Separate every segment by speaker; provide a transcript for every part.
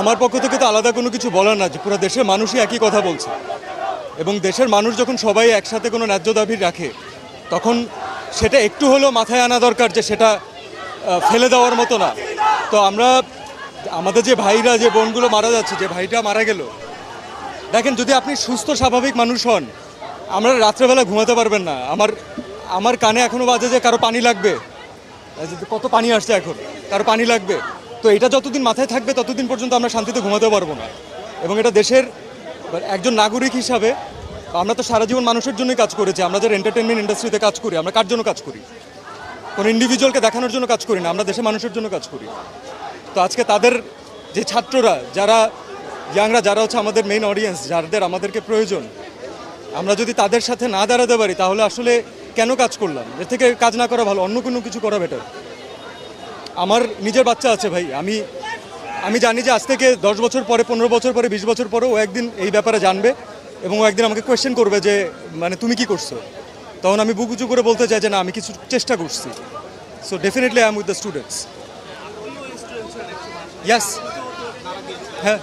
Speaker 1: আমার পক্ষ থেকে তো আলাদা কোনো কিছু বলার না, যে পুরো দেশের মানুষই একই কথা বলছে, এবং দেশের মানুষ যখন সবাই একসাথে কোনো ন্যায্য দাবি রাখে তখন সেটা একটু হলেও মাথায় আনা দরকার যে সেটা ফেলে দেওয়ার মতো না। তো আমরা আমাদের যে ভাইরা, যে বোনগুলো মারা যাচ্ছে, যে ভাইটা মারা গেল, দেখেন যদি আপনি সুস্থ স্বাভাবিক মানুষ হন, আমরা রাত্রেবেলা ঘুমাতে পারবেন না। আমার কানে এখনও বাজে যে কারো পানি লাগবে, কত পানি আসছে এখন, কারো পানি লাগবে। তো এটা যতদিন মাথায় থাকবে ততদিন পর্যন্ত আমরা শান্তিতে ঘুমাতে পারবো না। এবং এটা দেশের একজন নাগরিক হিসাবে আমরা তো সারা জীবন মানুষের জন্যই কাজ করেছি। আমরা যারা এন্টারটেনমেন্ট ইন্ডাস্ট্রিতে কাজ করি, আমরা কার জন্য কাজ করি? কোনো ইন্ডিভিজুয়ালকে দেখানোর জন্য কাজ করি না, আমরা দেশের মানুষের জন্য কাজ করি। তো আজকে তাদের যে ছাত্ররা, যারা ইয়াংরা, যারা হচ্ছে আমাদের মেইন অডিয়েন্স, যাদের আমাদেরকে প্রয়োজন, আমরা যদি তাদের সাথে না দাঁড়াতে পারি তাহলে আসলে কেন কাজ করলাম? এর থেকে কাজ না করা ভালো, অন্য কোনো কিছু করা বেটার। আমার নিজের বাচ্চা আছে ভাই, আমি জানি যে আজ থেকে 10 বছর পরে, 15 বছর পরে, 20 বছর পরে ও একদিন এই ব্যাপারে জানবে এবং ও একদিন আমাকে কোয়েশ্চেন করবে যে মানে তুমি কি করছো। তখন আমি বুক উঁচু করে বলতে চাই যে না, আমি কিছু চেষ্টা করছি। So definitely I am with the students. Yes, হ্যাঁ।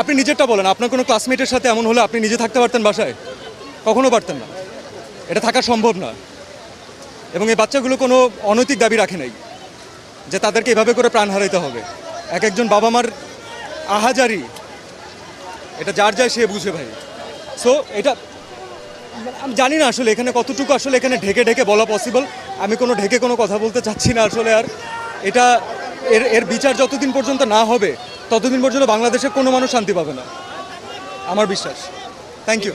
Speaker 1: আপনি নিজেরটা বলেন, আপনার কোনো ক্লাসমেটের সাথে এমন হলে আপনি নিজে থাকতে পারতেন বাসায়? কখনো পারতেন না, এটা থাকা সম্ভব না। এবং এই বাচ্চাগুলো কোনো অনৈতিক দাবি রাখে নাই যে তাদেরকে এভাবে করে প্রাণ হারাইতে হবে। এক একজন বাবা মার আহাজারি, এটা যার যায় সে বুঝে ভাই। সো এটা আমি জানি না আসলে এখানে কতটুকু আসলে এখানে ঢেকে ঢেকে বলা পসিবল। আমি কোনো ঢেকে কোনো কথা বলতে চাচ্ছি না আসলে। আর এটা এর বিচার যতদিন পর্যন্ত না হবে ততদিন পর্যন্ত বাংলাদেশের কোনো মানুষ শান্তি পাবে না, আমার বিশ্বাস। Thank you.